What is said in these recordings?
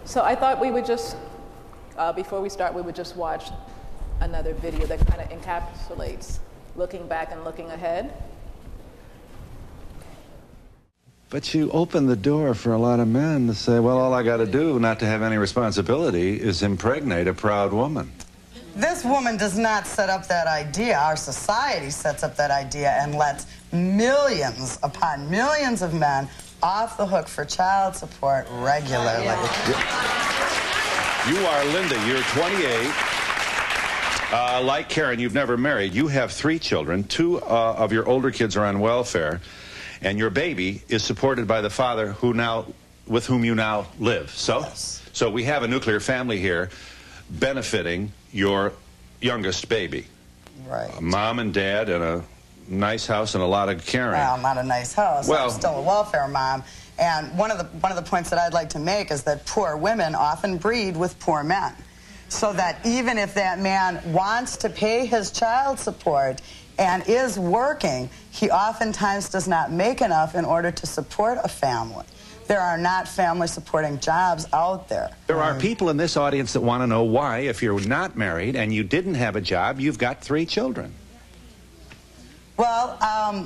So I thought we would just, before we start, we would just watch another video that kind of encapsulates looking back and looking ahead. But you open the door for a lot of men to say, well, all I got to do not to have any responsibility is impregnate a proud woman. This woman does not set up that idea. Our society sets up that idea and lets millions upon millions of men off the hook for child support regularly. You are Linda. You're 28. Like Karen, you've never married. You have 3 children. 2 of your older kids are on welfare. And your baby is supported by the father with whom you now live. So, yes. So we have a nuclear family here benefiting your youngest baby. Right. Mom and dad and a nice house and a lot of caring. Well, not a nice house. Well, I'm still a welfare mom. And one of the points that I'd like to make is that poor women often breed with poor men. So that even if that man wants to pay his child support and is working, he oftentimes does not make enough in order to support a family. There are not family-supporting jobs out there. There are people in this audience that want to know why, if you're not married and you didn't have a job, you've got 3 children. Well,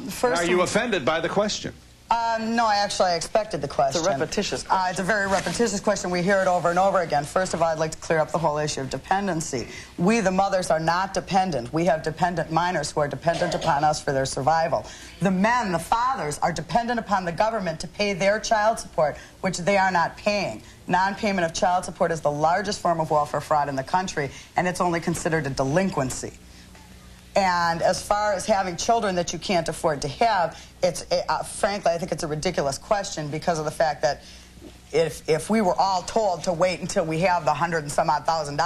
first... Are you offended by the question? No, I expected the question. It's a repetitious question. It's a very repetitious question. We hear it over and over again. First of all, I'd like to clear up the whole issue of dependency. We, the mothers, are not dependent. We have dependent minors who are dependent upon us for their survival. The men, the fathers, are dependent upon the government to pay their child support, which they are not paying. Non-payment of child support is the largest form of welfare fraud in the country, and it's only considered a delinquency. And as far as having children that you can't afford to have, frankly, I think it's a ridiculous question because of the fact that if we were all told to wait until we have the $100 and some odd thousand,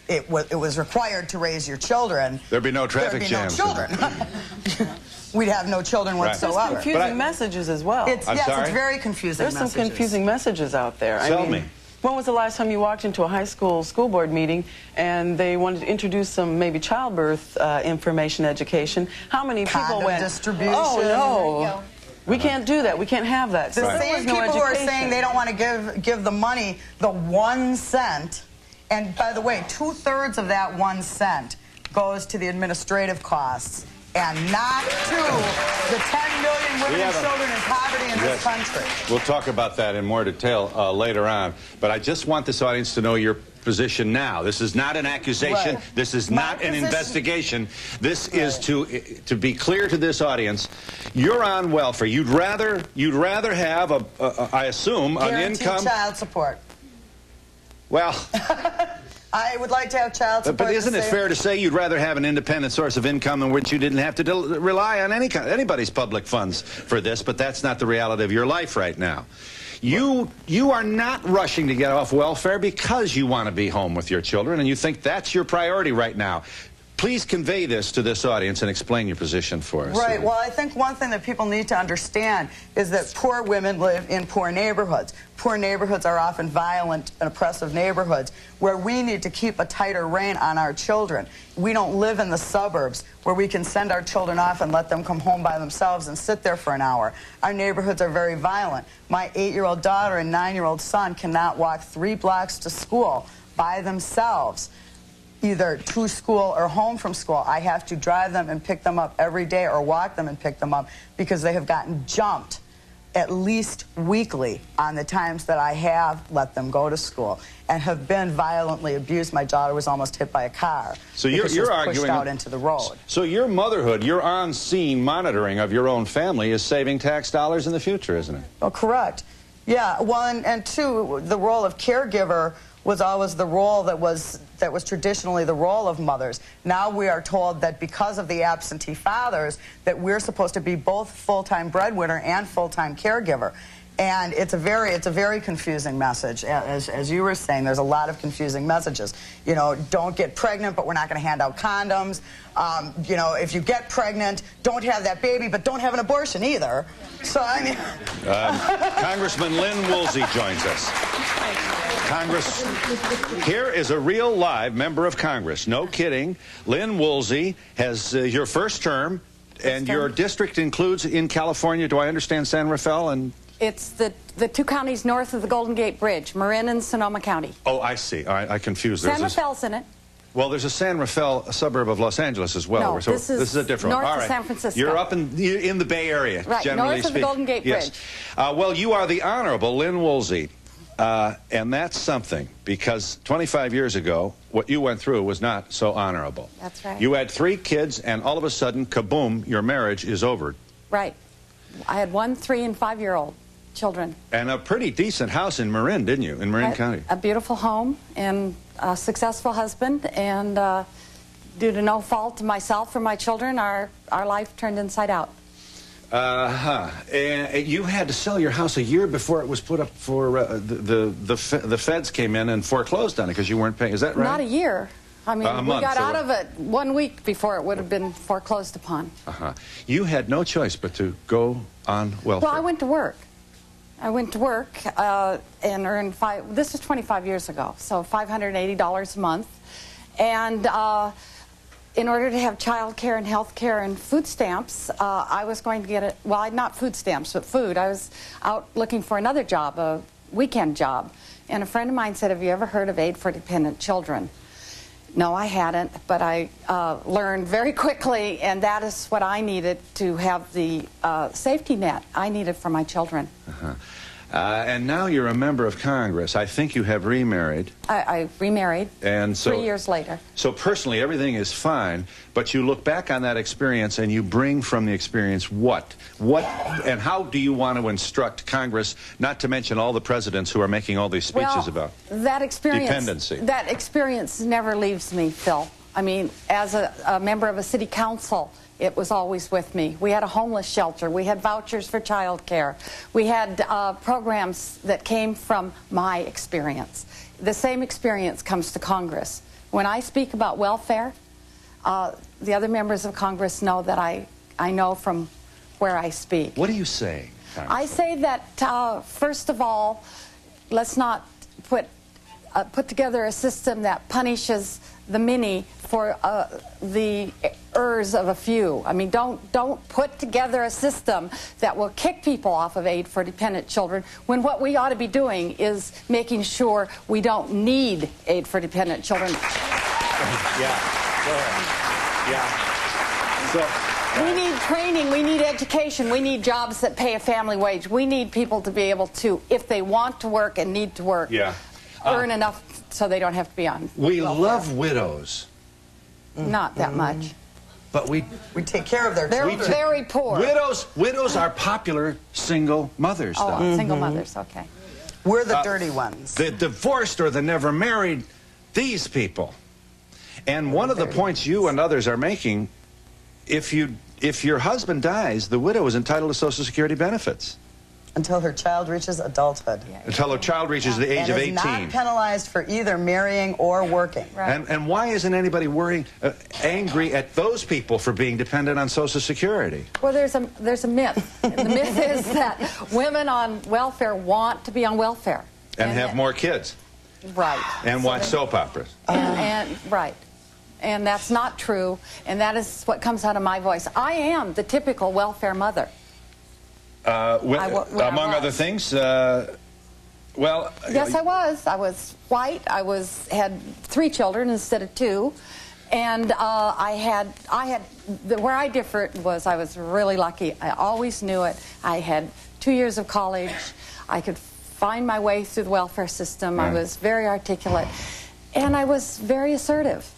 it was required to raise your children. There'd be no traffic jams. There'd be no children. We'd have no children whatsoever. There's confusing messages as well. It's very confusing There's messages. some confusing messages out there. Tell me. When was the last time you walked into a high school board meeting and they wanted to introduce some maybe childbirth information education? How many people went, distribution. oh no, we can't do that, we can't have that. The same people who are saying they don't want to give the money the 1 cent, and by the way, 2/3 of that 1 cent goes to the administrative costs and not to the 10 million women and children in poverty in this country. We'll talk about that in more detail later on. But I just want this audience to know your position now. This is not an accusation. Right. This is not an investigation. This is to be clear to this audience. You're on welfare. You'd rather have I assume, an income. Guaranteed child support. Well. I would like to have child support. But isn't it fair to say you'd rather have an independent source of income in which you didn't have to rely on anybody's public funds for this? But that's not the reality of your life right now. You are not rushing to get off welfare because you want to be home with your children and you think that's your priority right now. Please convey this to this audience and explain your position for us. Right. Well, I think one thing that people need to understand is that poor women live in poor neighborhoods. Poor neighborhoods are often violent and oppressive neighborhoods where we need to keep a tighter rein on our children. We don't live in the suburbs where we can send our children off and let them come home by themselves and sit there for an hour. Our neighborhoods are very violent. My 8-year-old daughter and 9-year-old son cannot walk 3 blocks to school by themselves, either to school or home from school. I have to drive them and pick them up every day or walk them and pick them up because they have gotten jumped at least weekly on the times that I have let them go to school and have been violently abused. My daughter was almost hit by a car. So you're arguing pushed out into the road. So your motherhood, your on-scene monitoring of your own family is saving tax dollars in the future, isn't it? Oh, correct. Yeah, well, and 2, the role of caregiver was always the role that was traditionally the role of mothers. Now we are told that because of the absentee fathers that we're supposed to be both full-time breadwinner and full-time caregiver. And it's a very confusing message. As you were saying, there's a lot of confusing messages. You know, don't get pregnant, but we're not going to hand out condoms. You know, if you get pregnant, don't have that baby, but don't have an abortion either. So, I mean... Congressman Lynn Woolsey joins us. Congress, here is a real live member of Congress. No kidding. Lynn Woolsey has your first term, and your district includes in California, do I understand, San Rafael and It's the two counties north of the Golden Gate Bridge, Marin and Sonoma County. Oh, I see. All right, I confused. San Rafael's in it. Well, there's a San Rafael, a suburb of Los Angeles as well. No, So this is a different one. north All of right. San Francisco. You're up in the Bay Area, right, generally north of the speaking. Golden Gate Yes. Bridge. Well, you are the Honorable Lynn Woolsey, and that's something, because 25 years ago, what you went through was not so honorable. That's right. You had 3 kids, and all of a sudden, kaboom, your marriage is over. Right. I had 1, 3, and 5-year-old children. And a pretty decent house in Marin, didn't you, in Marin County? A beautiful home and a successful husband, and due to no fault of myself or my children, our life turned inside out. And you had to sell your house a year before it was put up for the feds came in and foreclosed on it because you weren't paying. Is that right? Not a year. I mean, A we month, got so out of it 1 week before it would have been foreclosed upon. You had no choice but to go on welfare. Well, I went to work. I went to work and earned this was 25 years ago, so $580 a month. And in order to have child care and health care and food stamps, I was going to get it, well, not food stamps, but food. I was out looking for another job, a weekend job. And a friend of mine said, have you ever heard of Aid for Dependent Children? No, I hadn't, but I learned very quickly, and that is what I needed to have the safety net I needed for my children. And now you're a member of Congress. I think you have remarried. I remarried and so, 3 years later. So personally, everything is fine, but you look back on that experience and you bring from the experience what? And how do you want to instruct Congress, not to mention all the presidents who are making all these speeches about that experience, dependency? That experience never leaves me, Phil. I mean, as a member of a city council, it was always with me. We had a homeless shelter. We had vouchers for child care. We had programs that came from my experience. The same experience comes to Congress. When I speak about welfare, the other members of Congress know that I know from where I speak. What do you say, Congressman? I say that, first of all, let's not put together a system that punishes the many for the errors of a few. I mean, don't put together a system that will kick people off of Aid for Dependent Children when what we ought to be doing is making sure we don't need Aid for Dependent Children. Yeah, go ahead. Yeah. So, we need training, we need education, we need jobs that pay a family wage. We need people to be able to, if they want to work and need to work, earn enough so they don't have to be on we welfare. love widows. Not that much. But we take care of their They're children. very poor. Widows are popular single mothers, though. Oh, single mothers, okay. We're the dirty ones. The divorced or the never married, these people. And one of the points you and others are making, if your husband dies, the widow is entitled to Social Security benefits. Until her child reaches adulthood. Until her child reaches the age of 18. And is not penalized for either marrying or working. Right. And why isn't anybody angry at those people for being dependent on Social Security? Well, there's a myth. And the myth is that women on welfare want to be on welfare. And have more kids. Right. And watch soap operas. Right. And that's not true. And that is what comes out of my voice. I am the typical welfare mother. Among other things, well... Yes, I was. I was white. I had 3 children instead of 2. And where I differed was I was really lucky. I always knew it. I had 2 years of college. I could find my way through the welfare system. I was very articulate. And I was very assertive.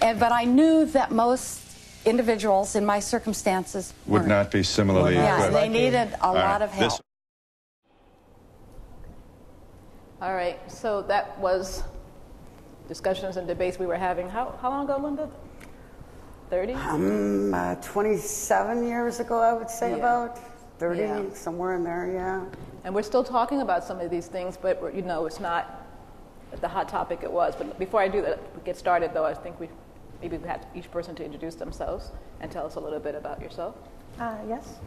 But I knew that most individuals in my circumstances would not be similarly equipped. Yeah, they needed a lot of help. All right, so that was discussions and debates we were having. How long ago, Linda? 30? 27 years ago, I would say, about 30, somewhere in there, yeah. And we're still talking about some of these things, but you know, it's not the hot topic it was. But before I do that, get started though, I think maybe we had each person to introduce themselves and tell us a little bit about yourself. Yes.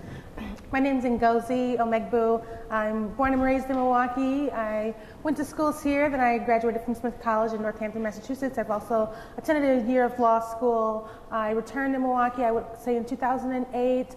My name's Ngozi Omegbu. I'm born and raised in Milwaukee. I went to schools here, then I graduated from Smith College in Northampton, Massachusetts. I've also attended a year of law school. I returned to Milwaukee, I would say in 2008,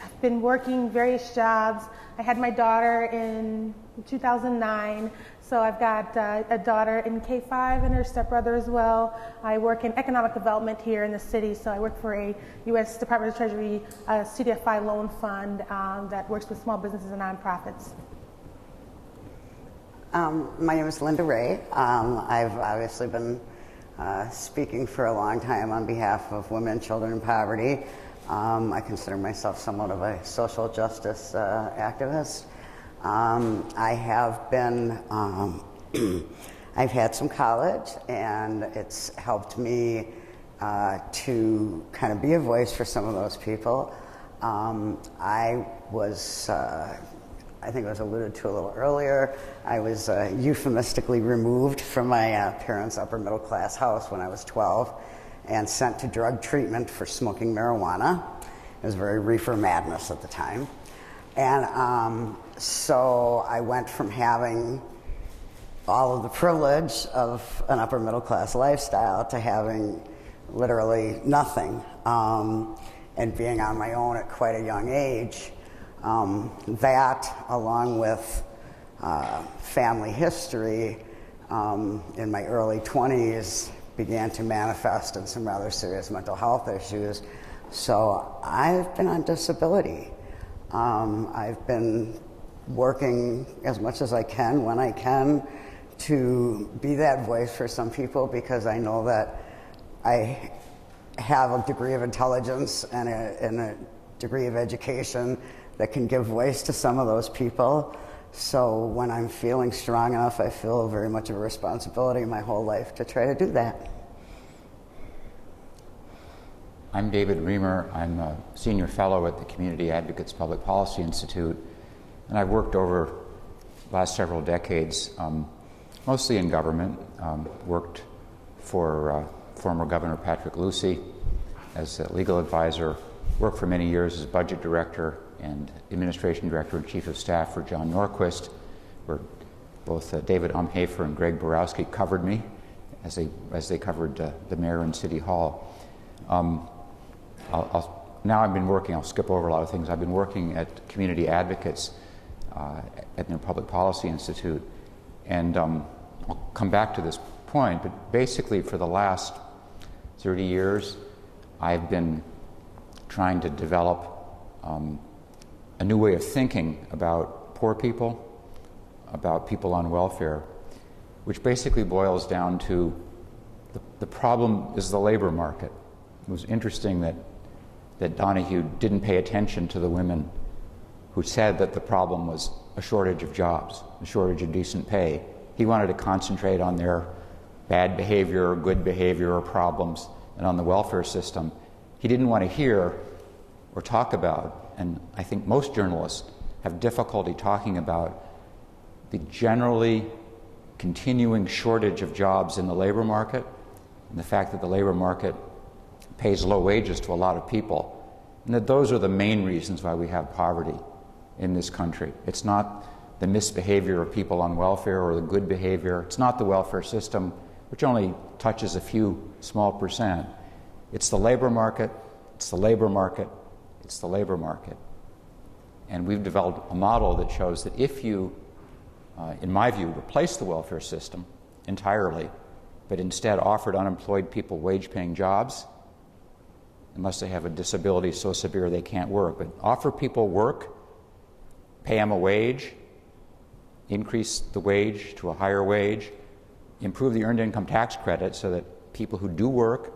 I've been working various jobs. I had my daughter in 2009, so I've got a daughter in K-5 and her stepbrother as well. I work in economic development here in the city, so I work for a U.S. Department of Treasury CDFI loan fund that works with small businesses and nonprofits. My name is Linda Ray. I've obviously been speaking for a long time on behalf of women and children in poverty. I consider myself somewhat of a social justice activist. I have been, I've had some college, and it's helped me to kind of be a voice for some of those people. I was, I think it was alluded to a little earlier, I was euphemistically removed from my parents' upper middle class house when I was 12 and sent to drug treatment for smoking marijuana. It was very reefer madness at the time. And so I went from having all of the privilege of an upper middle class lifestyle to having literally nothing, and being on my own at quite a young age. That, along with family history in my early 20s, began to manifest in some rather serious mental health issues. So I've been on disability. I've been working as much as I can, when I can, to be that voice for some people, because I know that I have a degree of intelligence and a degree of education that can give voice to some of those people. So when I'm feeling strong enough, I feel very much of a responsibility my whole life to try to do that. I'm David Reamer. I'm a senior fellow at the Community Advocates Public Policy Institute, and I've worked over the last several decades, mostly in government. Worked for former Governor Patrick Lucey as a legal advisor, worked for many years as budget director and administration director and chief of staff for John Norquist, where both David Umhafer and Greg Borowski covered me as they covered the mayor and City Hall. Now I've been working, I'll skip over a lot of things, I've been working at Community Advocates at the Public Policy Institute, and I'll come back to this point, but basically for the last 30 years I've been trying to develop a new way of thinking about poor people, about people on welfare, which basically boils down to the problem is the labor market. It was interesting that Donahue didn't pay attention to the women who said that the problem was a shortage of jobs, a shortage of decent pay. He wanted to concentrate on their bad behavior or good behavior or problems and on the welfare system. He didn't want to hear or talk about, and I think most journalists have difficulty talking about, the generally continuing shortage of jobs in the labor market, and the fact that the labor market pays low wages to a lot of people, and that those are the main reasons why we have poverty in this country. It's not the misbehavior of people on welfare or the good behavior. It's not the welfare system, which only touches a few small percent. It's the labor market, it's the labor market, it's the labor market. And we've developed a model that shows that if you, in my view, replace the welfare system entirely, but instead offered unemployed people wage-paying jobs, unless they have a disability so severe they can't work, but offer people work, pay them a wage, increase the wage to a higher wage, improve the earned income tax credit so that people who do work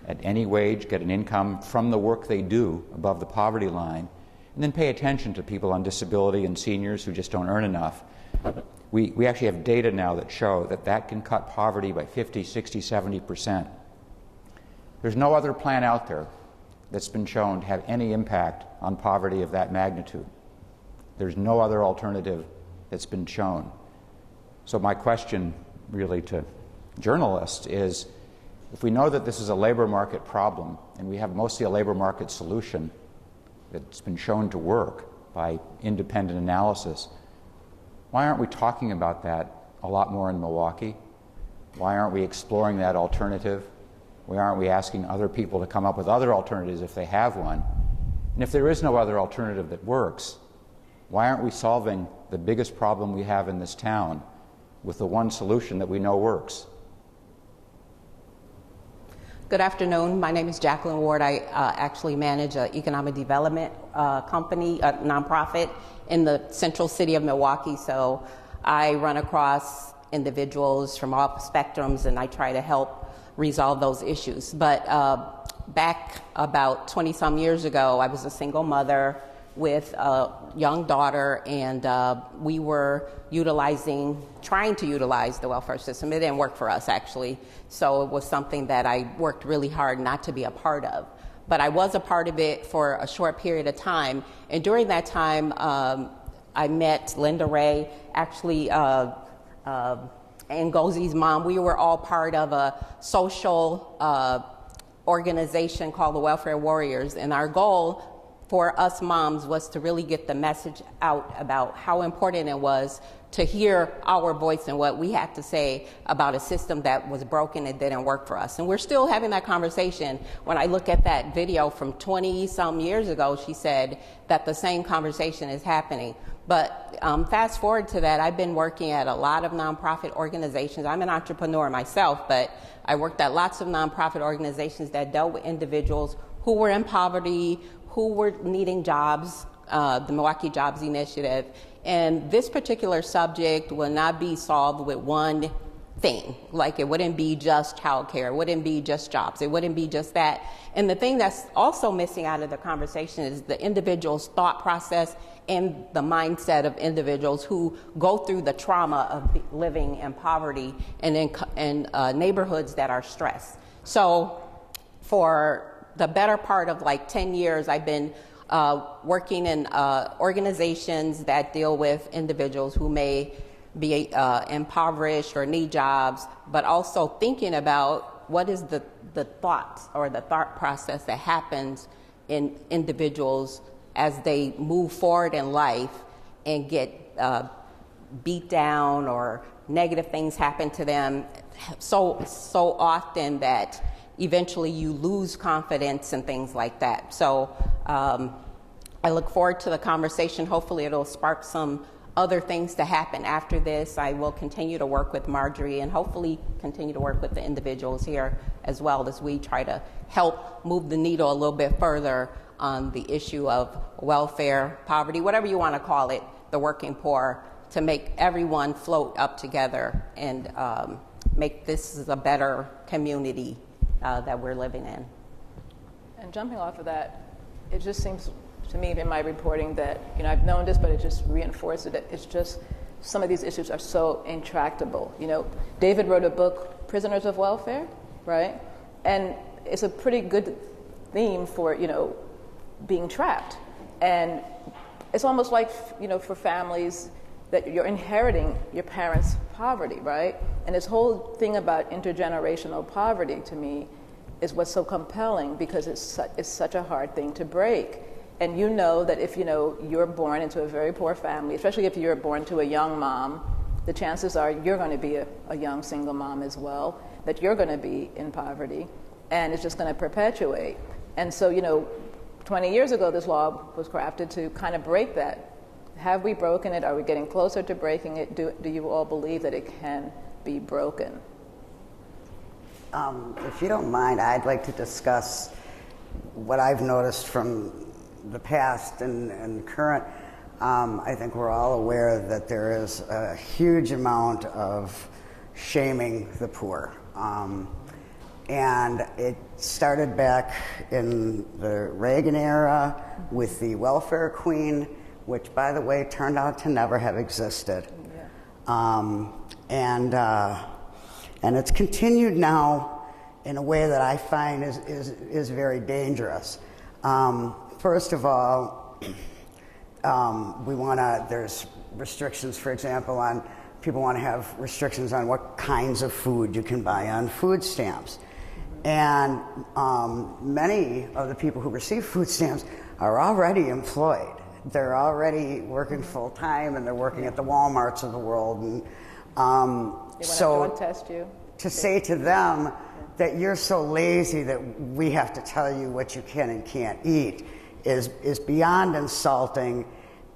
at any wage get an income from the work they do above the poverty line, and then pay attention to people on disability and seniors who just don't earn enough. We actually have data now that show that that can cut poverty by 50, 60, 70%. There's no other plan out there that's been shown to have any impact on poverty of that magnitude. There's no other alternative that's been shown. So my question really to journalists is, if we know that this is a labor market problem and we have mostly a labor market solution that's been shown to work by independent analysis, why aren't we talking about that a lot more in Milwaukee? Why aren't we exploring that alternative? Why aren't we asking other people to come up with other alternatives if they have one? And if there is no other alternative that works, why aren't we solving the biggest problem we have in this town with the one solution that we know works? Good afternoon. My name is Jacqueline Ward. I actually manage an economic development company, a nonprofit in the central city of Milwaukee. So I run across individuals from all spectrums, and I try to help resolve those issues. But back about 20-some years ago, I was a single mother with a young daughter, and we were trying to utilize the welfare system. It didn't work for us, actually. So it was something that I worked really hard not to be a part of. But I was a part of it for a short period of time. And during that time, I met Linda Ray, actually Ngozie's mom. We were all part of a social organization called the Welfare Warriors. And our goal for us moms was to really get the message out about how important it was to hear our voice and what we had to say about a system that was broken and didn't work for us. And we're still having that conversation. When I look at that video from 20-some years ago, she said that the same conversation is happening. But fast forward to that, I've been working at a lot of nonprofit organizations. I'm an entrepreneur myself, but I worked at lots of nonprofit organizations that dealt with individuals who were in poverty, who were needing jobs, the Milwaukee Jobs Initiative. And this particular subject will not be solved with one thing. Like, it wouldn't be just childcare, it wouldn't be just jobs, it wouldn't be just that. And the thing that's also missing out of the conversation is the individual's thought process and the mindset of individuals who go through the trauma of living in poverty and in neighborhoods that are stressed. So for the better part of like 10 years, I've been working in organizations that deal with individuals who may be impoverished or need jobs, but also thinking about what is the thought or the thought process that happens in individuals as they move forward in life and get beat down or negative things happen to them so often that eventually you lose confidence and things like that. So I look forward to the conversation. Hopefully it'll spark some other things to happen after this. I will continue to work with Marjorie and hopefully continue to work with the individuals here as well as we try to help move the needle a little bit further on the issue of welfare, poverty, whatever you want to call it, the working poor, to make everyone float up together and make this a better community that we're living in. And jumping off of that, it just seems to me in my reporting that, I've known this, but it just reinforces it. It's just some of these issues are so intractable. David wrote a book, Prisoners of Welfare, right? And it's a pretty good theme for, being trapped. And it's almost like, for families that you're inheriting your parents' poverty, right? And this whole thing about intergenerational poverty, to me, is what's so compelling because it's such a hard thing to break. And that if you're born into a very poor family, especially if you're born to a young mom, the chances are you're going to be a young single mom as well, that you're going to be in poverty, and it's just going to perpetuate. And so, 20 years ago, this law was crafted to kind of break that. Have we broken it? Are we getting closer to breaking it? Do you all believe that it can be broken? If you don't mind, I'd like to discuss what I've noticed from the past and current. I think we're all aware that there is a huge amount of shaming the poor. And it started back in the Reagan era with the welfare queen, which, by the way, turned out to never have existed. Yeah. And it's continued now in a way that I find is very dangerous. First of all, there's restrictions, for example, people want to have restrictions on what kinds of food you can buy on food stamps. And many of the people who receive food stamps are already employed. They're already working full time, and they're working at the Walmarts of the world. And so drug test you. To say to them that you're so lazy that we have to tell you what you can and can't eat is beyond insulting,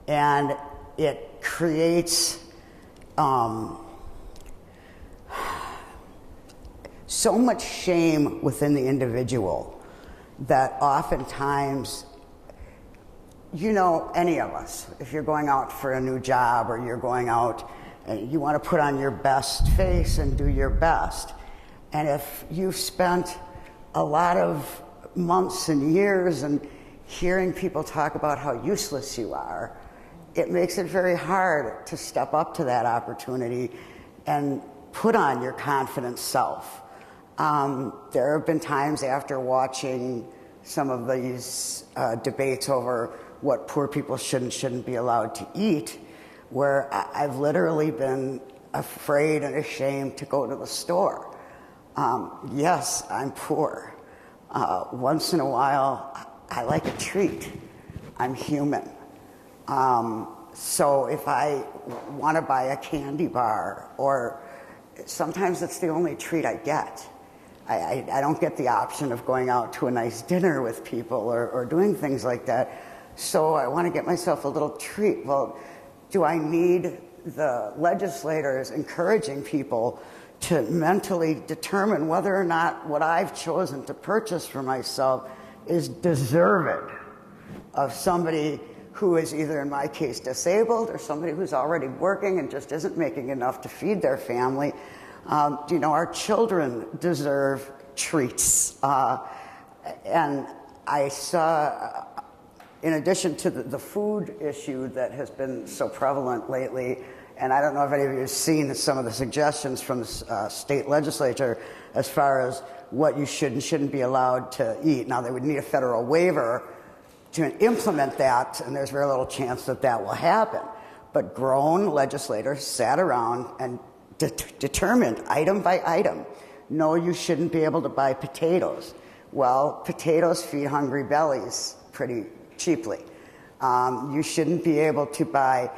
and it creates so much shame within the individual that oftentimes, you know, any of us, if you're going out for a new job or you're going out and you want to put on your best face and do your best, and if you've spent a lot of months and years and hearing people talk about how useless you are, it makes it very hard to step up to that opportunity and put on your confident self. There have been times after watching some of these debates over what poor people should and shouldn't be allowed to eat, where I've literally been afraid and ashamed to go to the store. Yes, I'm poor. Once in a while, I like a treat. I'm human. So if I want to buy a candy bar, or sometimes it's the only treat I get. I don't get the option of going out to a nice dinner with people or doing things like that. So I want to get myself a little treat. Well, do I need the legislators encouraging people to mentally determine whether or not what I've chosen to purchase for myself is deserving of somebody who is either, in my case, disabled, or somebody who's already working and just isn't making enough to feed their family? You know, our children deserve treats. And I saw, in addition to the food issue that has been so prevalent lately, and I don't know if any of you have seen some of the suggestions from the state legislature as far as what you should and shouldn't be allowed to eat. Now, they would need a federal waiver to implement that, and there's very little chance that that will happen. But grown legislators sat around and determined item by item, no, you shouldn't be able to buy potatoes. Well, potatoes feed hungry bellies pretty cheaply. You shouldn't be able to buy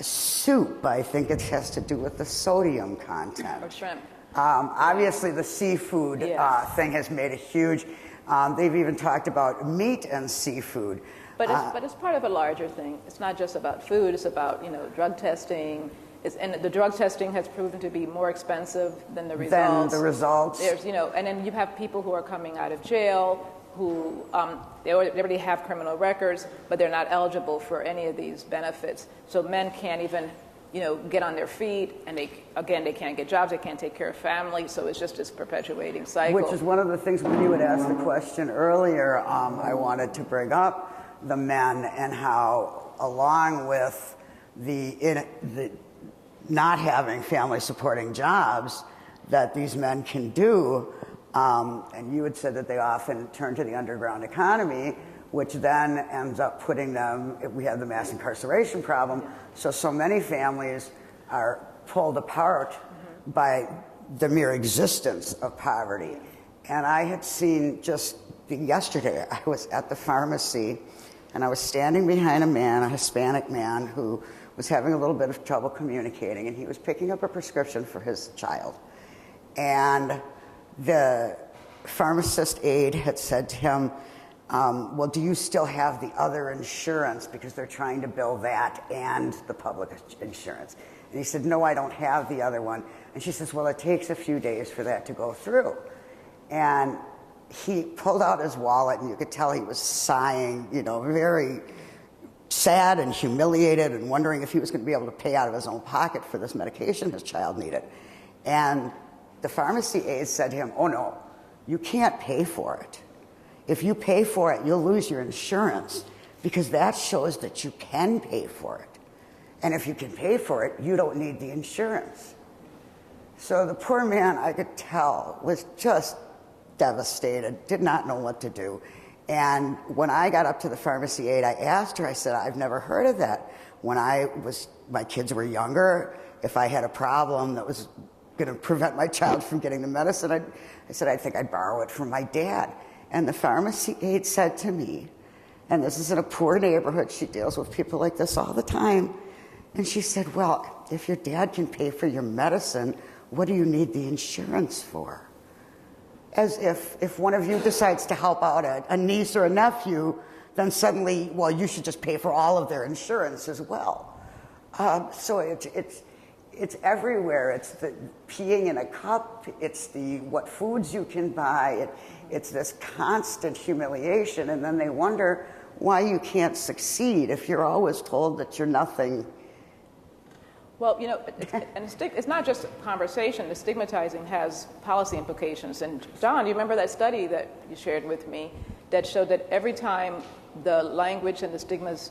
soup. I think it has to do with the sodium content. Or shrimp. Obviously, the seafood thing has made a huge. They've even talked about meat and seafood. But it's part of a larger thing. It's not just about food. It's about, you know, drug testing. And the drug testing has proven to be more expensive than the results. There's, you know, and then you have people who are coming out of jail who they already have criminal records, but they're not eligible for any of these benefits. So men can't even, you know, get on their feet, and they can't get jobs, they can't take care of families, so it's just this perpetuating cycle. Which is one of the things, when you had asked the question earlier, I wanted to bring up the men and how, along with the not having family supporting jobs that these men can do, and you had said that they often turn to the underground economy, which then ends up putting them, we have the mass incarceration problem, so many families are pulled apart by the mere existence of poverty. And I had seen just yesterday, I was at the pharmacy, and I was standing behind a man, a Hispanic man, who was having a little bit of trouble communicating, and he was picking up a prescription for his child. And the pharmacist aide had said to him, well, do you still have the other insurance? Because they're trying to bill that and the public insurance. And he said, no, I don't have the other one. And she says, well, it takes a few days for that to go through. And he pulled out his wallet, and you could tell he was sighing, you know, very sad and humiliated and wondering if he was going to be able to pay out of his own pocket for this medication his child needed. And the pharmacy aide said to him, oh, no, you can't pay for it. If you pay for it, you'll lose your insurance, because that shows that you can pay for it. And if you can pay for it, you don't need the insurance. So the poor man, I could tell, was just devastated, did not know what to do. And when I got up to the pharmacy aide, I asked her, I said, I've never heard of that. When my kids were younger, if I had a problem that was going to prevent my child from getting the medicine, I said, I think I'd borrow it from my dad. And the pharmacy aide said to me, and this is in a poor neighborhood, she deals with people like this all the time, and she said, well, if your dad can pay for your medicine, what do you need the insurance for? As if one of you decides to help out a niece or a nephew then suddenly, well, you should just pay for all of their insurance as well. So it's everywhere. It's the peeing in a cup. It's the what foods you can buy. It's this constant humiliation, and then they wonder why you can't succeed if you're always told that you're nothing. Well, you know, it's not just conversation. The stigmatizing has policy implications. And Don, you remember that study that you shared with me that showed that every time the language and the stigmas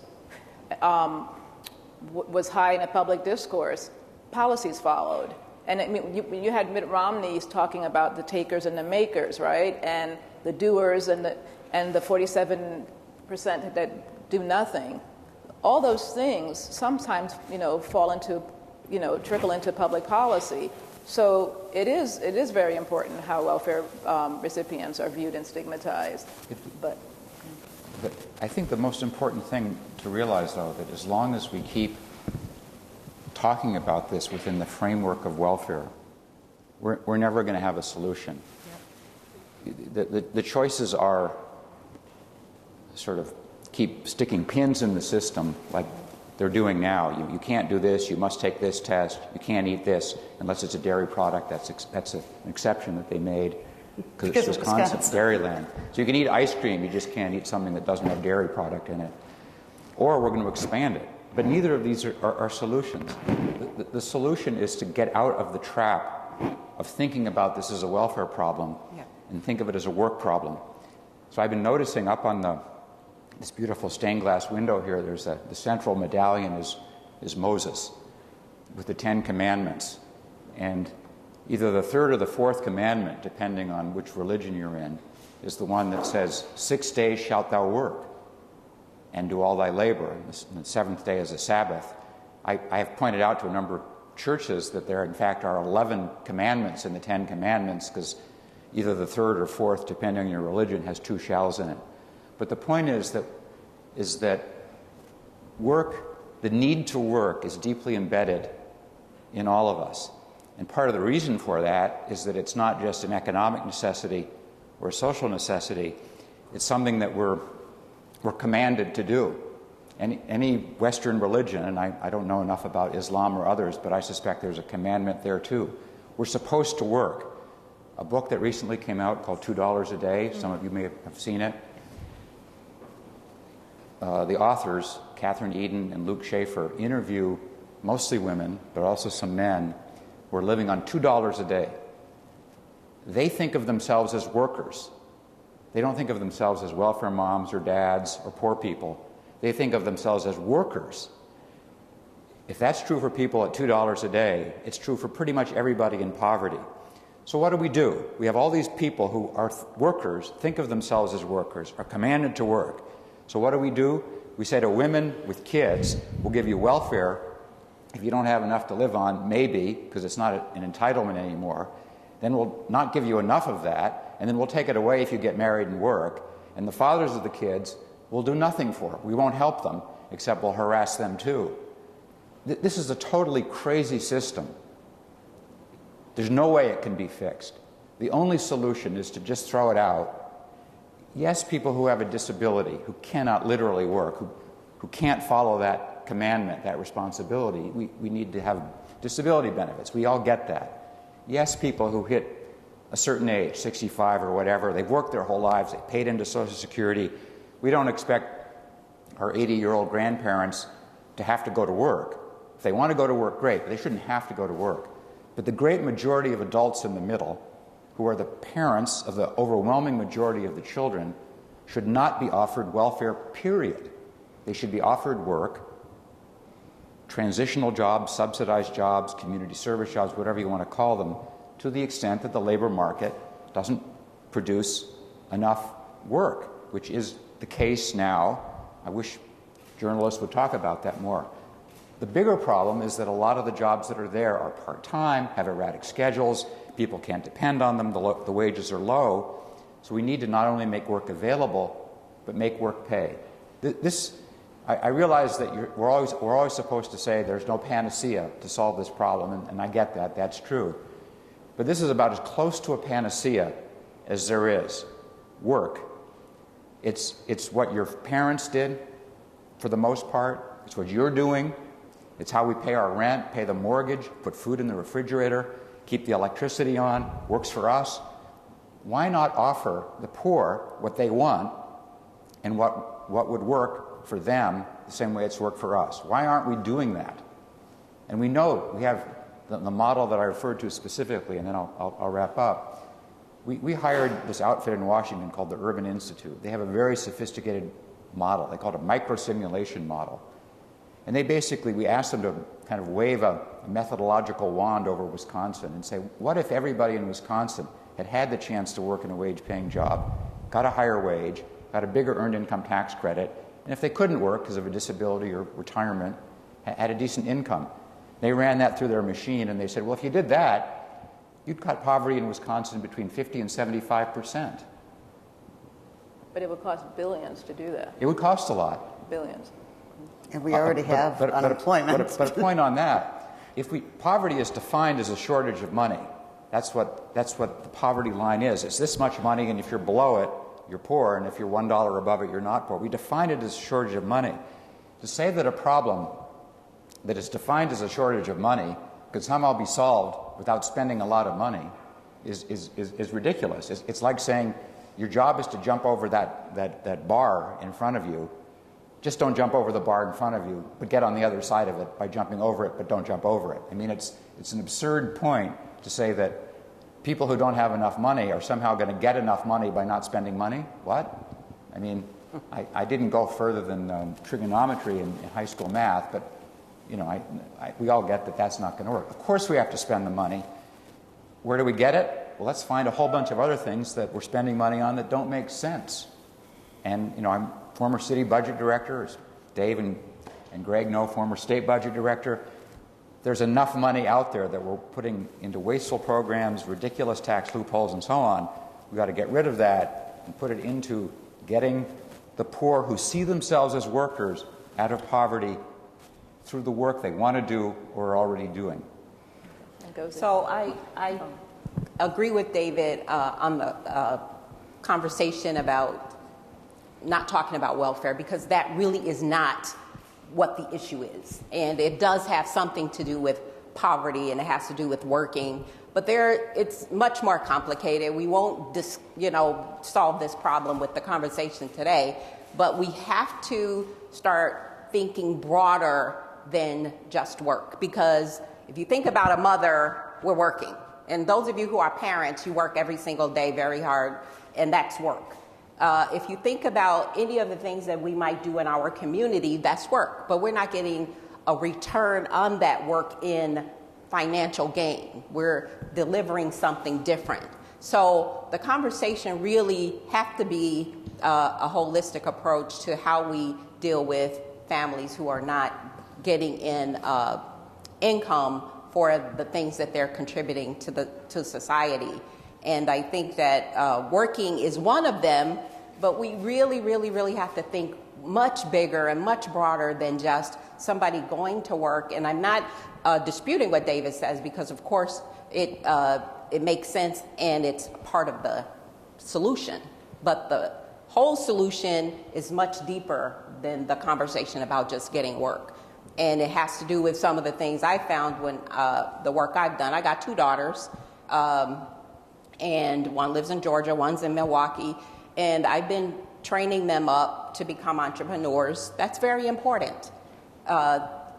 was high in a public discourse, policies followed. And I mean, you had Mitt Romney talking about the takers and the makers, right? And the doers and the 47% that do nothing. All those things sometimes, you know, fall into, you know, trickle into public policy. So it is very important how welfare recipients are viewed and stigmatized. But I think the most important thing to realize, though, that as long as we keep talking about this within the framework of welfare, we're never going to have a solution. Yep. The choices are sort of keep sticking pins in the system like they're doing now. You can't do this, you must take this test, you can't eat this unless it's a dairy product. That's an exception that they made because it's Wisconsin, dairy land. So you can eat ice cream, you just can't eat something that doesn't have dairy product in it. Or we're going to expand it. But neither of these are solutions. The solution is to get out of the trap of thinking about this as a welfare problem and think of it as a work problem. So I've been noticing up on this beautiful stained glass window here, there's the central medallion is Moses with the 10 Commandments. And either the third or the fourth commandment, depending on which religion you're in, is the one that says, 6 days shalt thou work and do all thy labor, and the seventh day is a Sabbath. I have pointed out to a number of churches that there, in fact, are 11 commandments in the 10 Commandments, because either the third or fourth, depending on your religion, has 2 shalls in it. But the point is that work, the need to work, is deeply embedded in all of us. And part of the reason for that is that it's not just an economic necessity or a social necessity. It's something that we're commanded to do. Any Western religion, and I don't know enough about Islam or others, but I suspect there's a commandment there too. We're supposed to work. A book that recently came out called $2 a Day, some of you may have seen it. The authors, Catherine Eden and Luke Schaefer, interview mostly women, but also some men, who are living on $2 a day. They think of themselves as workers. They don't think of themselves as welfare moms or dads or poor people. They think of themselves as workers. If that's true for people at $2 a day, it's true for pretty much everybody in poverty. So what do? We have all these people who are workers, think of themselves as workers, are commanded to work. So what do? We say to women with kids, we'll give you welfare if you don't have enough to live on, maybe, because it's not an entitlement anymore. Then we'll not give you enough of that, and then we'll take it away if you get married and work. And the fathers of the kids will do nothing for it. We won't help them, except we'll harass them too. This is a totally crazy system. There's no way it can be fixed. The only solution is to just throw it out. Yes, people who have a disability, who cannot literally work, who can't follow that commandment, that responsibility, we need to have disability benefits. We all get that. Yes, people who hit a certain age, 65 or whatever, they've worked their whole lives, they paid into Social Security. We don't expect our 80-year-old grandparents to have to go to work. If they want to go to work, great, but they shouldn't have to go to work. But the great majority of adults in the middle, who are the parents of the overwhelming majority of the children, should not be offered welfare, period. They should be offered work, transitional jobs, subsidized jobs, community service jobs, whatever you want to call them, to the extent that the labor market doesn't produce enough work, which is the case now. I wish journalists would talk about that more. The bigger problem is that a lot of the jobs that are there are part-time, have erratic schedules, people can't depend on them, the wages are low. So we need to not only make work available, but make work pay. I realize that we're always supposed to say there's no panacea to solve this problem, and I get that, that's true. But this is about as close to a panacea as there is. Work. It's what your parents did for the most part. It's what you're doing. It's how we pay our rent, pay the mortgage, put food in the refrigerator, keep the electricity on, works for us. Why not offer the poor what they want and what would work for them the same way it's worked for us? Why aren't we doing that? And we know we have the model that I referred to specifically, and then I'll wrap up. We hired this outfit in Washington called the Urban Institute. They have a very sophisticated model. They call it a micro-simulation model. And we asked them to kind of wave a methodological wand over Wisconsin and say, what if everybody in Wisconsin had the chance to work in a wage-paying job, got a higher wage, got a bigger earned income tax credit, and if they couldn't work because of a disability or retirement, had a decent income. They ran that through their machine and they said, well, if you did that, you'd cut poverty in Wisconsin between 50 and 75%. But it would cost billions to do that. It would cost a lot. Billions. And we already have unemployment. But a point on that, poverty is defined as a shortage of money. That's what the poverty line is. It's this much money, and if you're below it, you're poor, and if you're $1 above it, you're not poor. We define it as a shortage of money. To say that a problem that is defined as a shortage of money could somehow be solved without spending a lot of money is ridiculous. It's like saying your job is to jump over that bar in front of you. Just don't jump over the bar in front of you, but get on the other side of it by jumping over it, but don't jump over it. I mean, it's an absurd point to say that people who don't have enough money are somehow going to get enough money by not spending money. What? I mean, I didn't go further than trigonometry in high school math, but you know, we all get that that's not going to work. Of course we have to spend the money. Where do we get it? Well, let's find a whole bunch of other things that we're spending money on that don't make sense. And, you know, I'm former city budget director, as Dave and Greg know, former state budget director. There's enough money out there that we're putting into wasteful programs, ridiculous tax loopholes, and so on. We've got to get rid of that and put it into getting the poor who see themselves as workers out of poverty through the work they want to do or are already doing. So I agree with David on the conversation about not talking about welfare, because that really is not what the issue is. And it does have something to do with poverty, and it has to do with working. But it's much more complicated. We won't solve this problem with the conversation today, but we have to start thinking broader than just work. Because if you think about a mother, we're working. And those of you who are parents, you work every single day very hard, and that's work. If you think about any of the things that we might do in our community, that's work. But we're not getting a return on that work in financial gain. We're delivering something different. So the conversation really has to be a holistic approach to how we deal with families who are not getting in income for the things that they're contributing to society. And I think that working is one of them, but we really, really, really have to think much bigger and much broader than just somebody going to work. And I'm not disputing what David says, because of course it makes sense and it's part of the solution. But the whole solution is much deeper than the conversation about just getting work. And it has to do with some of the things I found when the work I've done. I got 2 daughters, and one lives in Georgia, one's in Milwaukee, and I've been training them up to become entrepreneurs. That's very important.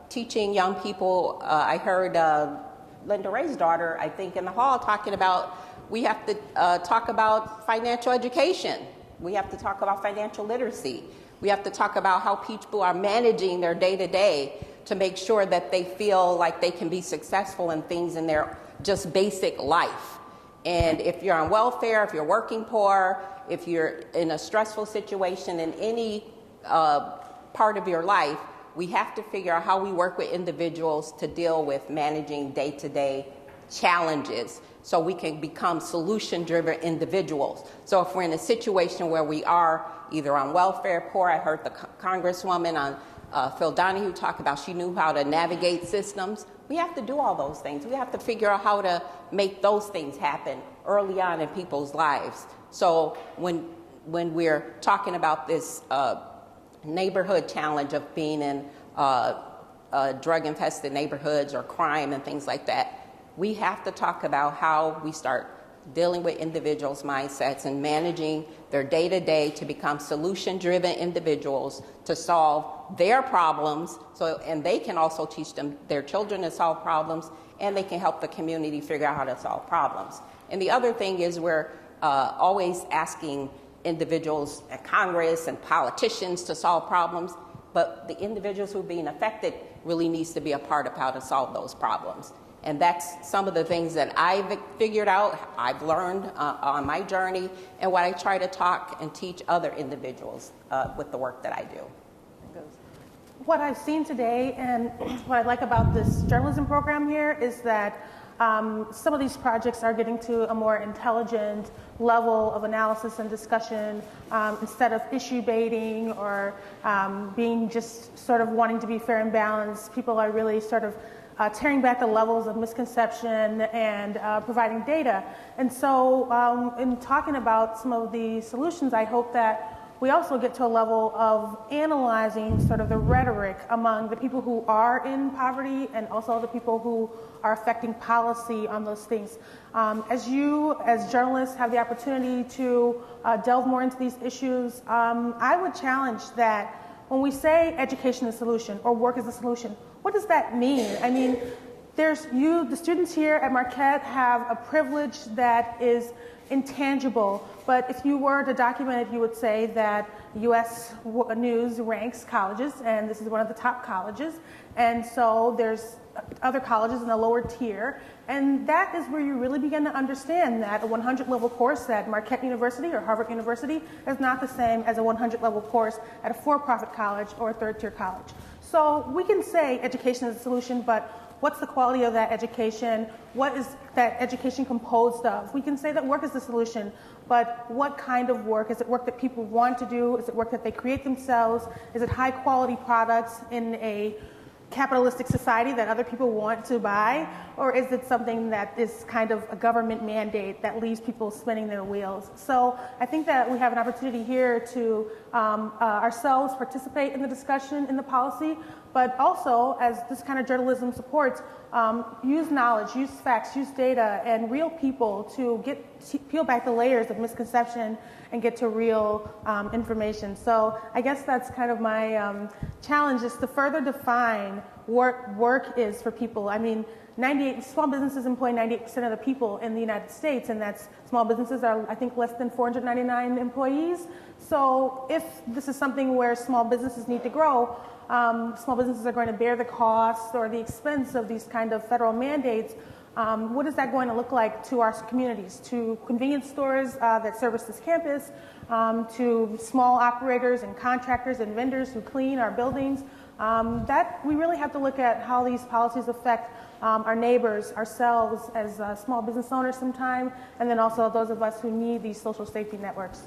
Teaching young people, I heard Linda Ray's daughter, I think, in the hall talking about we have to talk about financial education. We have to talk about financial literacy. We have to talk about how people are managing their day-to-day to make sure that they feel like they can be successful in things in their just basic life. And if you're on welfare, if you're working poor, if you're in a stressful situation in any part of your life, we have to figure out how we work with individuals to deal with managing day-to-day challenges so we can become solution-driven individuals. So if we're in a situation where we are either on welfare, poor, I heard the Congresswoman on Phil Donahue talk about she knew how to navigate systems. We have to do all those things. We have to figure out how to make those things happen early on in people's lives. So when when we're talking about this neighborhood challenge of being in drug-infested neighborhoods or crime and things like that, we have to talk about how we start dealing with individuals' mindsets and managing their day-to-day to become solution-driven individuals to solve their problems, and they can also teach their children to solve problems, and they can help the community figure out how to solve problems. And the other thing is we're always asking individuals at Congress and politicians to solve problems, but the individuals who are being affected really needs to be a part of how to solve those problems. And that's some of the things that I've figured out, I've learned on my journey, and what I try to talk and teach other individuals with the work that I do. What I've seen today and what I like about this journalism program here is that some of these projects are getting to a more intelligent level of analysis and discussion instead of issue baiting or being just sort of wanting to be fair and balanced. People are really sort of tearing back the levels of misconception and providing data. And so in talking about some of the solutions, I hope that we also get to a level of analyzing sort of the rhetoric among the people who are in poverty and also the people who are affecting policy on those things. As you, as journalists, have the opportunity to delve more into these issues, I would challenge that when we say education is the solution or work is the solution, what does that mean? I mean, the students here at Marquette have a privilege that is intangible, but if you were to document it, you would say that U.S. News ranks colleges, and this is one of the top colleges, and so there's other colleges in the lower tier, and that is where you really begin to understand that a 100-level course at Marquette University or Harvard University is not the same as a 100-level course at a for-profit college or a third-tier college. So we can say education is the solution, but what's the quality of that education? What is that education composed of? We can say that work is the solution, but what kind of work? Is it work that people want to do? Is it work that they create themselves? Is it high-quality products in a capitalistic society that other people want to buy? Or is it something that is kind of a government mandate that leaves people spinning their wheels? So I think that we have an opportunity here to ourselves participate in the discussion, in the policy, but also, as this kind of journalism supports, use knowledge, use facts, use data, and real people to peel back the layers of misconception and get to real information. So I guess that's kind of my challenge, is to further define what work is for people. I mean, small businesses employ 98% of the people in the United States, and small businesses are, I think, less than 499 employees. So if this is something where small businesses need to grow, small businesses are going to bear the cost or the expense of these kind of federal mandates. What is that going to look like to our communities, to convenience stores that service this campus, to small operators and contractors and vendors who clean our buildings? That we really have to look at how these policies affect our neighbors, ourselves as small business owners sometime, and then also those of us who need these social safety networks.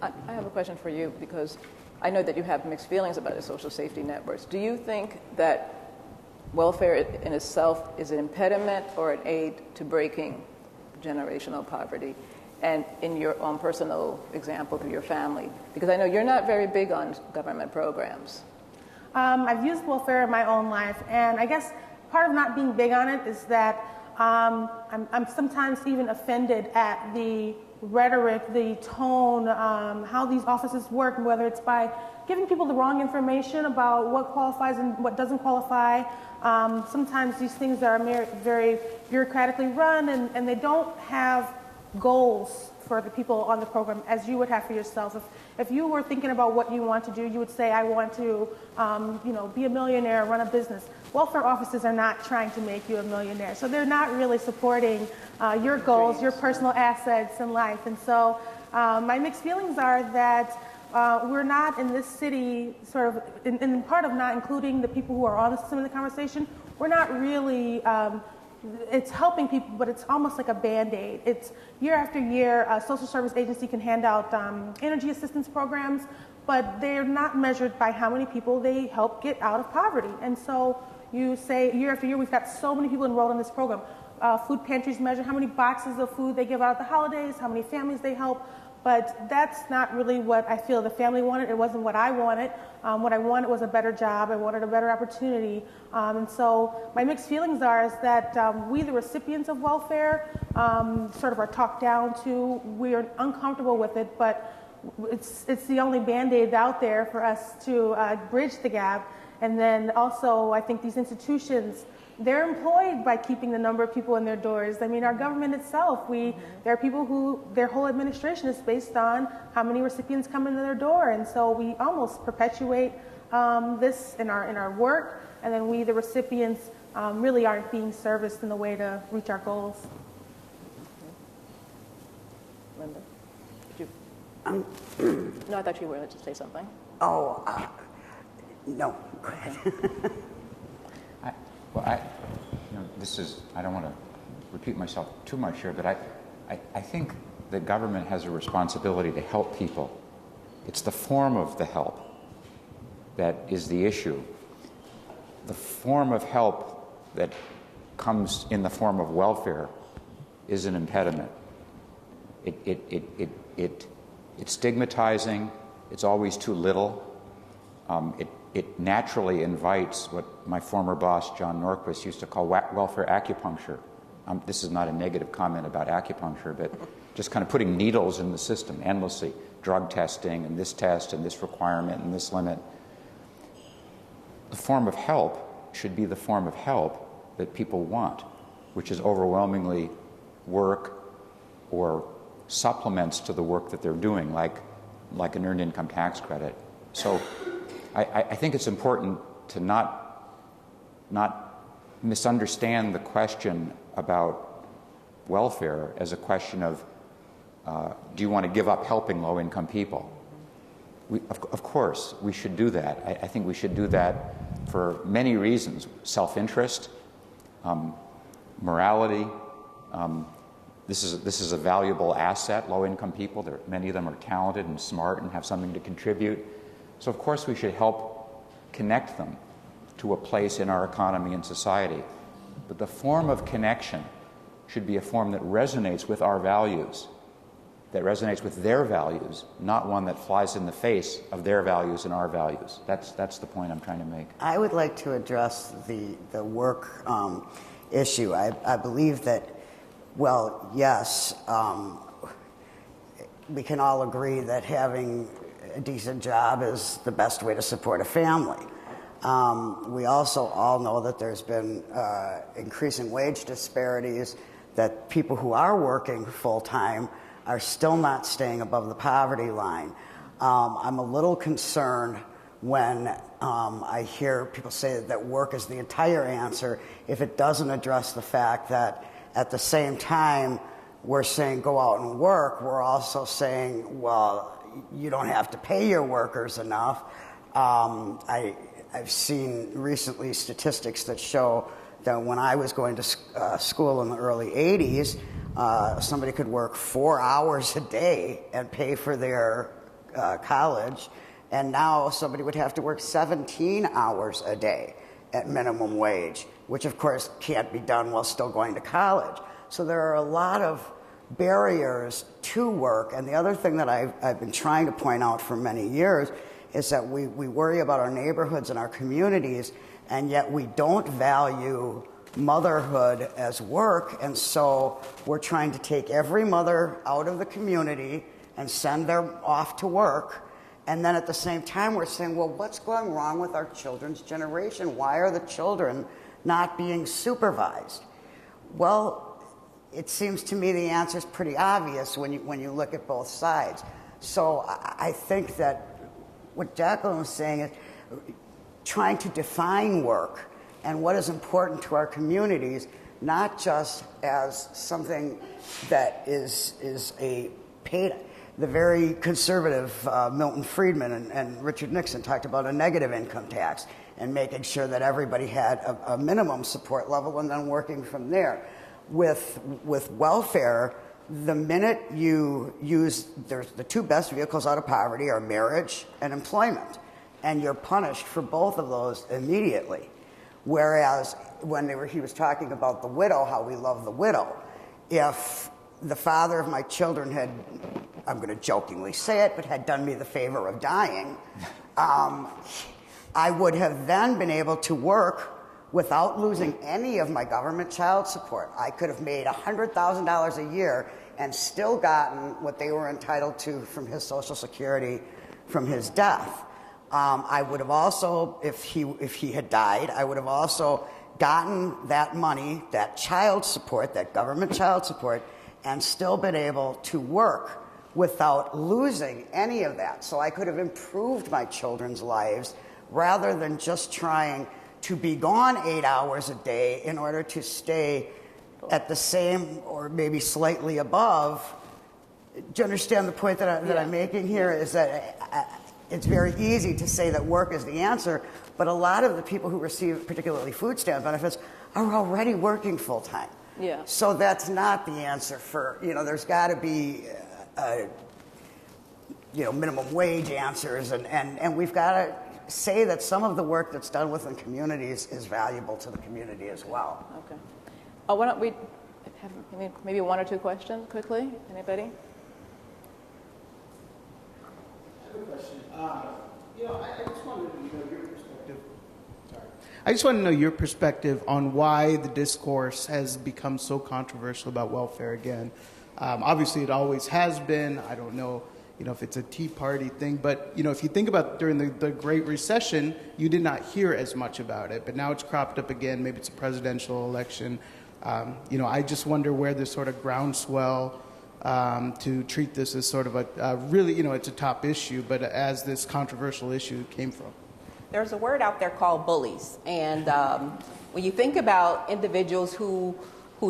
I have a question for you, because I know that you have mixed feelings about the social safety networks. Do you think that welfare in itself is an impediment or an aid to breaking generational poverty? And in your own personal example through your family, because I know you're not very big on government programs. I've used welfare in my own life, and I guess part of not being big on it is that I'm sometimes even offended at the rhetoric, the tone, how these offices work, whether it's by giving people the wrong information about what qualifies and what doesn't qualify. Sometimes these things are very bureaucratically run, and they don't have goals for the people on the program as you would have for yourself. If you were thinking about what you want to do, you would say, I want to be a millionaire, run a business. Welfare offices are not trying to make you a millionaire, so they're not really supporting your goals, your personal assets in life. And so my mixed feelings are that we're not in this city, sort of, in part of not including the people who are on some of the conversation, we're not really, it's helping people, but it's almost like a Band-Aid. It's year after year, a social service agency can hand out energy assistance programs, but they're not measured by how many people they help get out of poverty. And so you say year after year, we've got so many people enrolled in this program. Food pantries measure how many boxes of food they give out at the holidays, how many families they help. But that's not really what I feel the family wanted. It wasn't what I wanted. What I wanted was a better job. I wanted a better opportunity. And so my mixed feelings are is that we, the recipients of welfare, sort of are talked down to. We are uncomfortable with it, but it's the only Band-Aid out there for us to bridge the gap. And then also, I think these institutions, they're employed by keeping the number of people in their doors. I mean, our government itself, there are people who, their whole administration is based on how many recipients come into their door. And so we almost perpetuate this in our work. And then we, the recipients, really aren't being serviced in the way to reach our goals. Linda, did you? No, I thought you were going to say something. Oh, no, go ahead. I don't want to repeat myself too much here, but I think the government has a responsibility to help people. It's the form of the help that is the issue. The form of help that comes in the form of welfare is an impediment. It's stigmatizing. It's always too little. It naturally invites what my former boss, John Norquist, used to call welfare acupuncture. This is not a negative comment about acupuncture, but just kind of putting needles in the system endlessly, drug testing and this test and this requirement and this limit. The form of help should be the form of help that people want, which is overwhelmingly work or supplements to the work that they're doing, like an earned income tax credit. So I think it's important to not misunderstand the question about welfare as a question of do you want to give up helping low-income people? Of course, we should do that. I think we should do that for many reasons. Self-interest, morality. This is a valuable asset, low-income people. Many of them are talented and smart and have something to contribute. So of course we should help connect them to a place in our economy and society. But the form of connection should be a form that resonates with our values, that resonates with their values, not one that flies in the face of their values and our values. That's the point I'm trying to make. I would like to address the work issue. I believe that, well, yes, we can all agree that having a decent job is the best way to support a family. We also all know that there's been increasing wage disparities, that people who are working full-time are still not staying above the poverty line. I'm a little concerned when I hear people say that work is the entire answer if it doesn't address the fact that at the same time we're saying go out and work, we're also saying, well, you don't have to pay your workers enough. I've seen recently statistics that show that when I was going to school in the early 80s, somebody could work 4 hours a day and pay for their college, and now somebody would have to work 17 hours a day at minimum wage, which of course can't be done while still going to college. So there are a lot of barriers to work. And the other thing that I've been trying to point out for many years is that we worry about our neighborhoods and our communities, and yet we don't value motherhood as work. And so we're trying to take every mother out of the community and send them off to work. And then at the same time, we're saying, well, what's going wrong with our children's generation? Why are the children not being supervised? Well, it seems to me the answer is pretty obvious when you look at both sides. So I think that what Jacqueline was saying is trying to define work and what is important to our communities, not just as something that is a paid. The very conservative Milton Friedman and Richard Nixon talked about a negative income tax and making sure that everybody had a minimum support level and then working from there. With welfare, the minute you use, the two best vehicles out of poverty are marriage and employment, and you're punished for both of those immediately. Whereas when he was talking about the widow, how we love the widow, if the father of my children had I'm going to jokingly say it, but had done me the favor of dying, I would have then been able to work without losing any of my government child support. I could have made $100,000 a year and still gotten what they were entitled to from his Social Security from his death. I would have also, if he had died, I would have also gotten that money, that child support, that government child support, and still been able to work without losing any of that. So I could have improved my children's lives rather than just trying to be gone 8 hours a day in order to stay at the same or maybe slightly above. Do you understand the point that I'm making here? Is that it's very easy to say that work is the answer, but a lot of the people who receive particularly food stamp benefits are already working full time. Yeah. So that's not the answer for, there's got to be, minimum wage answers, and we've got to say that some of the work that's done within communities is valuable to the community as well. Okay. Why don't we have maybe one or two questions quickly? Anybody? I have a question. I just wanted to know your perspective. Sorry. I just want to know your perspective on why the discourse has become so controversial about welfare again. Obviously, it always has been. I don't know, if it's a Tea Party thing, but if you think about during the Great Recession, you did not hear as much about it, but now it's cropped up again. Maybe it's a presidential election. I just wonder where this sort of groundswell to treat this as sort of a really, it's a top issue, but as this controversial issue came from. There's a word out there called bullies, and when you think about individuals who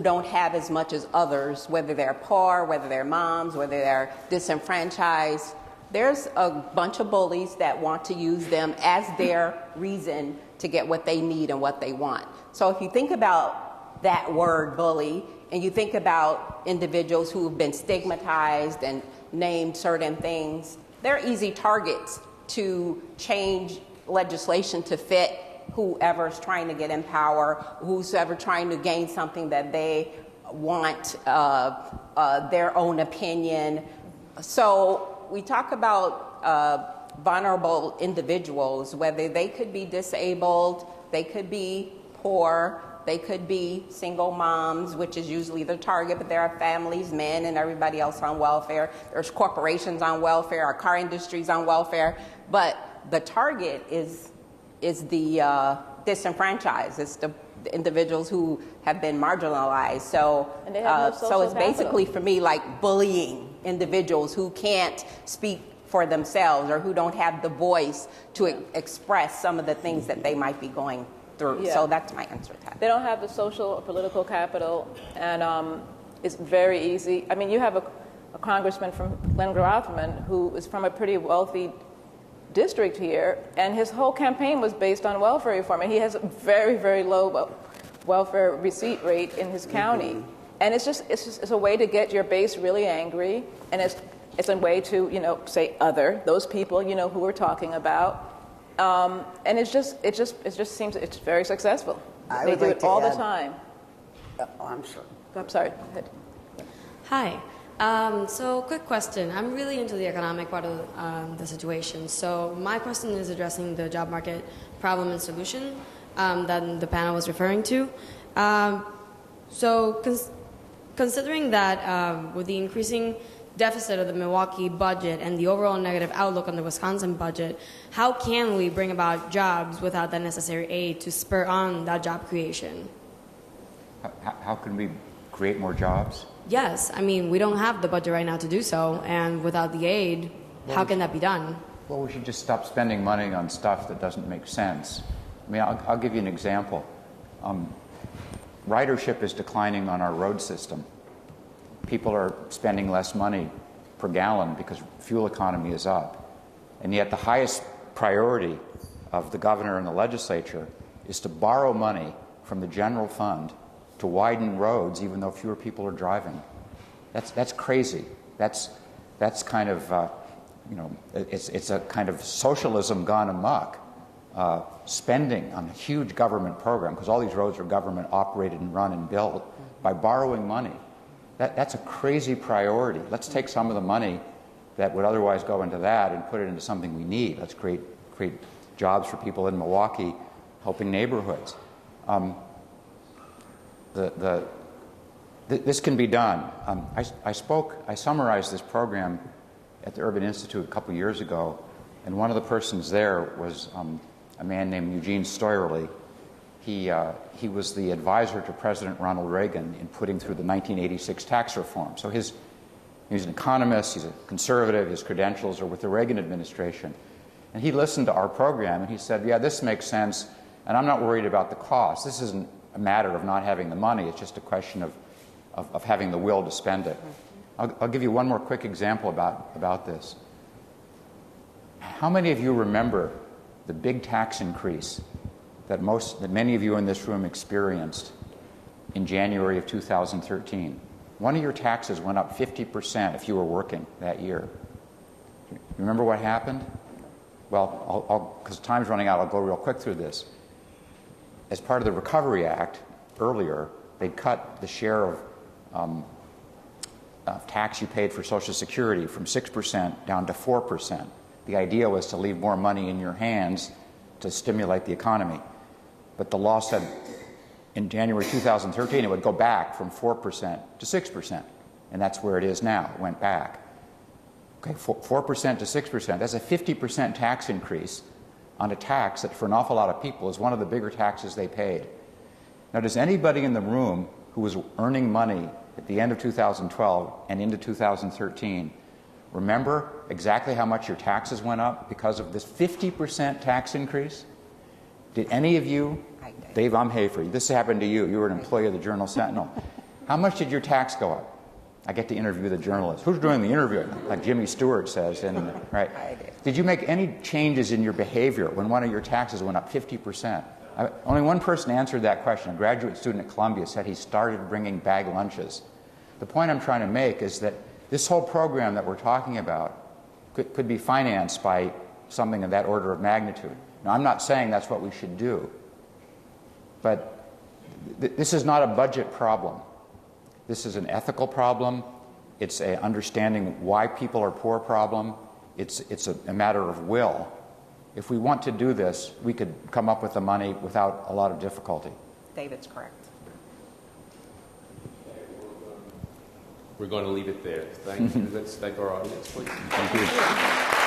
don't have as much as others, whether they're poor, whether they're moms, whether they're disenfranchised, there's a bunch of bullies that want to use them as their reason to get what they need and what they want. So if you think about that word bully, and you think about individuals who have been stigmatized and named certain things, they're easy targets to change legislation to fit whoever's trying to get in power, who's ever trying to gain something that they want, their own opinion. So we talk about vulnerable individuals, whether they could be disabled, they could be poor, they could be single moms, which is usually the target, but there are families, men, and everybody else on welfare. There's corporations on welfare, our car industry's on welfare, but the target is the disenfranchised. It's the individuals who have been marginalized. So, And they have no social so it's basically for me like bullying individuals who can't speak for themselves or who don't have the voice to express some of the things that they might be going through. Yeah. So that's my answer to that. They don't have the social or political capital, and it's very easy. I mean, you have a congressman from Glenn Grothman who is from a pretty wealthy district here, and his whole campaign was based on welfare reform, and he has a very, very low welfare receipt rate in his county. Mm-hmm. And it's a way to get your base really angry, and it's a way to say those people who we're talking about. And it just seems it's very successful. They do it all the time. Oh, I'm sorry. I'm sorry. Go ahead. Hi. So quick question. I'm really into the economic part of the situation. So my question is addressing the job market problem and solution that the panel was referring to. Considering that with the increasing deficit of the Milwaukee budget and the overall negative outlook on the Wisconsin budget, how can we bring about jobs without the necessary aid to spur on that job creation? How can we create more jobs? Yes, I mean, we don't have the budget right now to do so, and without the aid, how can that be done? Well, we should just stop spending money on stuff that doesn't make sense. I mean, I'll give you an example. Ridership is declining on our road system. People are spending less money per gallon because fuel economy is up. And yet the highest priority of the governor and the legislature is to borrow money from the general fund to widen roads even though fewer people are driving. That's crazy. That's kind of, it's a kind of socialism gone amok. Spending on a huge government program, because all these roads are government operated and run and built, by borrowing money. That's a crazy priority. Let's take some of the money that would otherwise go into that and put it into something we need. Let's create jobs for people in Milwaukee, helping neighborhoods. This can be done. I summarized this program at the Urban Institute a couple years ago, and one of the persons there was a man named Eugene Steuerle. He was the advisor to President Ronald Reagan in putting through the 1986 tax reform. So he's an economist, he's a conservative, his credentials are with the Reagan administration. And he listened to our program and he said, yeah, this makes sense, and I'm not worried about the cost. This isn't a matter of not having the money, it's just a question of having the will to spend it. I'll give you one more quick example about this. How many of you remember the big tax increase that many of you in this room experienced in January of 2013? One of your taxes went up 50% if you were working that year. You remember what happened? Well, because time's running out, I'll go real quick through this. As part of the Recovery Act, earlier, they cut the share of tax you paid for Social Security from 6% down to 4%. The idea was to leave more money in your hands to stimulate the economy. But the law said in January 2013 it would go back from 4% to 6%. And that's where it is now. It went back. Okay, 4% to 6%, that's a 50% tax increase on a tax that for an awful lot of people is one of the bigger taxes they paid. Now, does anybody in the room who was earning money at the end of 2012 and into 2013 remember exactly how much your taxes went up because of this 50% tax increase? Did any of you, Dave Umhafer, this happened to you, you were an employee of the Journal Sentinel. How much did your tax go up? I get to interview the journalist. Who's doing the interviewing? Like Jimmy Stewart says. Right? Did you make any changes in your behavior when one of your taxes went up 50%? Only one person answered that question. A graduate student at Columbia said he started bringing bag lunches. The point I'm trying to make is that this whole program that we're talking about could be financed by something of that order of magnitude. Now, I'm not saying that's what we should do, but this is not a budget problem. This is an ethical problem. It's an understanding why people are poor problem. It's a matter of will. If we want to do this, we could come up with the money without a lot of difficulty. David's correct. We're going to leave it there. Thank you. Let's thank our audience, please. Thank you.